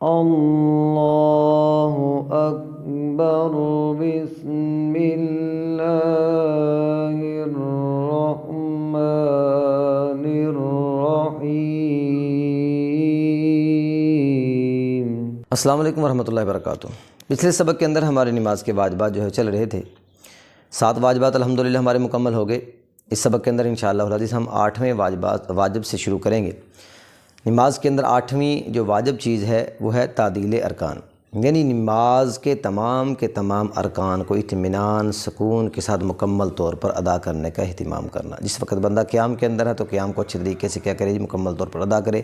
اللہ اکبر بسم اللہ الرحمن الرحیم۔ السلام علیکم ورحمۃ اللہ وبرکاتہ۔ پچھلے سبق کے اندر ہمارے نماز کے واجبات جو ہے چل رہے تھے۔ 7 واجبات الحمدللہ ہمارے مکمل ہو گئے۔ اس سبق کے اندر انشاءاللہ العزیز ہم 8ویں واجب سے شروع کریں گے۔ نماز کے اندر 8ویں جو واجب چیز ہے وہ ہے تعدیل ارکان، یعنی نماز کے تمام ارکان کو اطمینان سکون کے ساتھ مکمل طور پر ادا کرنے کا اہتمام کرنا۔ جس وقت بندہ قیام کے اندر ہے تو قیام کو اچھے طریقے سے کیا کرے جی مکمل طور پر ادا کرے۔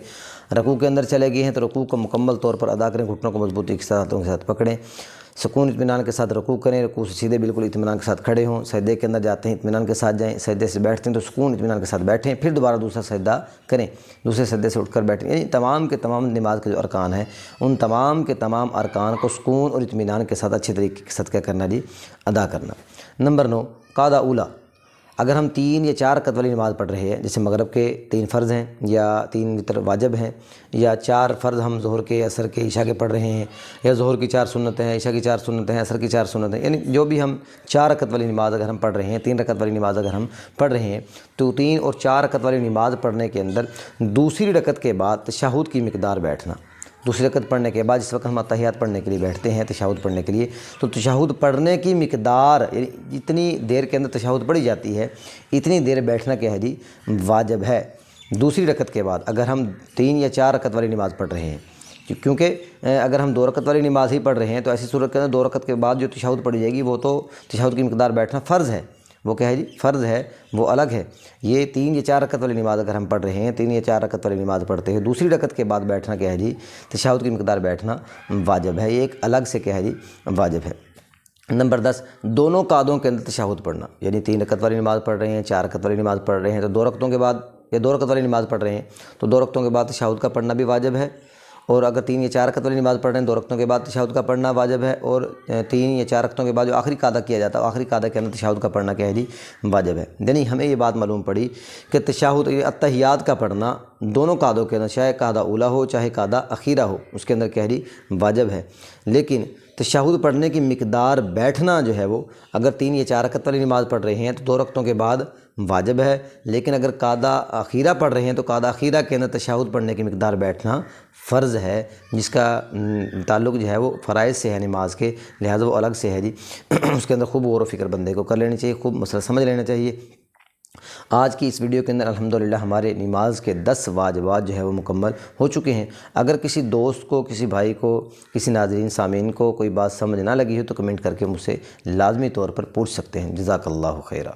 رکوع کے اندر چلے گئے ہیں تو رکوع کو مکمل طور پر ادا کریں، گھٹنوں کو مضبوطی کے ساتھ ہاتھوں کے ساتھ پکڑیں، سکون اطمینان کے ساتھ رکوع کریں، رکوع سے سیدھے بالکل اطمینان کے ساتھ کھڑے ہوں، سجدے کے اندر جاتے ہیں اطمینان کے ساتھ جائیں، سجدے سے بیٹھتے ہیں تو سکون اطمینان کے ساتھ بیٹھیں، پھر دوبارہ دوسرا سجدہ کریں، دوسرے سجدے سے اٹھ کر بیٹھیں، یعنی تمام کے تمام نماز کے جو ارکان ہیں ان تمام کے تمام ارکان کو سکون اور اطمینان کے ساتھ اچھے طریقے کے ساتھ کیا کرنا جی ادا کرنا۔ نمبر 9 قاعدہ اولیٰ، اگر ہم 3 یا 4 رکعت والی نماز پڑھ رہے ہیں، جیسے مغرب کے 3 فرض ہیں یا 3 وتر واجب ہیں، یا 4 فرض ہم ظہر کے عصر کے عشاء کے پڑھ رہے ہیں، یا ظہر کی 4 سنتیں ہیں، عشاء کی 4 سنتیں ہیں، عصر کی 4 سنتیں ہیں، یعنی جو بھی ہم 4 رکعت والی نماز اگر ہم پڑھ رہے ہیں، 3 رکعت والی نماز اگر ہم پڑھ رہے ہیں تو 3 اور 4 رکعت والی نماز پڑھنے کے اندر دوسری رکعت کے بعد تشہد کی مقدار بیٹھنا۔ دوسری رکعت پڑھنے کے بعد جس وقت ہم اتحیات پڑھنے کے لیے بیٹھتے ہیں تشہد پڑھنے کے لیے، تو تشہد پڑھنے کی مقدار یعنی جتنی دیر کے اندر تشہد پڑھی جاتی ہے اتنی دیر بیٹھنا کیا ہے جی واجب ہے۔ دوسری رکعت کے بعد اگر ہم 3 یا 4 رکعت والی نماز پڑھ رہے ہیں، کیونکہ اگر ہم 2 رکعت والی نماز ہی پڑھ رہے ہیں تو ایسی صورت کے اندر 2 رکعت کے بعد جو تشہد پڑھی جائے گی وہ تو تشہد کی مقدار بیٹھنا فرض ہے، وہ کیا ہے جی فرض ہے، وہ الگ ہے۔ یہ 3 یا 4 رکعت والی نماز اگر ہم پڑھ رہے ہیں، 3 یا 4 رکعت والی نماز پڑھتے ہیں، دوسری رکعت کے بعد بیٹھنا کیا ہے جی تشہد کی مقدار بیٹھنا واجب ہے، یہ ایک الگ سے کیا ہے جی واجب ہے۔ نمبر 10 دونوں قعدوں کے اندر تشہد پڑھنا، یعنی 3 رکعت والی نماز پڑھ رہے ہیں، 4 رکعت والی نماز پڑھ رہے ہیں تو 2 رکعتوں کے بعد یا 2 رکعت والی نماز پڑھ رہے ہیں تو 2 رکعتوں کے بعد تشہد کا پڑھنا بھی واجب ہے، اور اگر 3 یا 4 رکعت والی نماز پڑھ رہے ہیں 2 رکعتوں کے بعد تشہد کا پڑھنا واجب ہے، اور 3 یا 4 رکعتوں کے بعد جو آخری قعدہ کیا جاتا ہے آخری قعدہ کے اندر تشہد کا پڑھنا کیا ہے جی واجب ہے۔ یعنی ہمیں یہ بات معلوم پڑی کہ تشہد اتحیات کا پڑھنا دونوں قعدوں کے اندر، چاہے قعدہ اولیٰ ہو چاہے قعدہ اخیرہ ہو، اس کے اندر کیا ہے جی واجب ہے، لیکن تشہد پڑھنے کی مقدار بیٹھنا جو ہے وہ اگر 3 یا 4 رکعت والی نماز پڑھ رہے ہیں تو 2 رکعتوں کے بعد واجب ہے، لیکن اگر قعدہ اخیرہ پڑھ رہے ہیں تو قعدہ اخیرہ کے اندر تشہد پڑھنے کی مقدار بیٹھنا فرض ہے، جس کا تعلق جو ہے وہ فرائض سے ہے نماز کے، لہٰذا وہ الگ سے ہے جی اس کے اندر خوب غور و فکر بندے کو کر لینی چاہیے، خوب مسئلہ سمجھ لینا چاہیے۔ آج کی اس ویڈیو کے اندر الحمدللہ ہمارے نماز کے 10 واجبات جو ہے وہ مکمل ہو چکے ہیں۔ اگر کسی دوست کو، کسی بھائی کو، کسی ناظرین سامعین کو کوئی بات سمجھ نہ لگی ہو تو کمنٹ کر کے مجھ سے لازمی طور پر پوچھ سکتے ہیں۔ جزاک اللہ خیرہ۔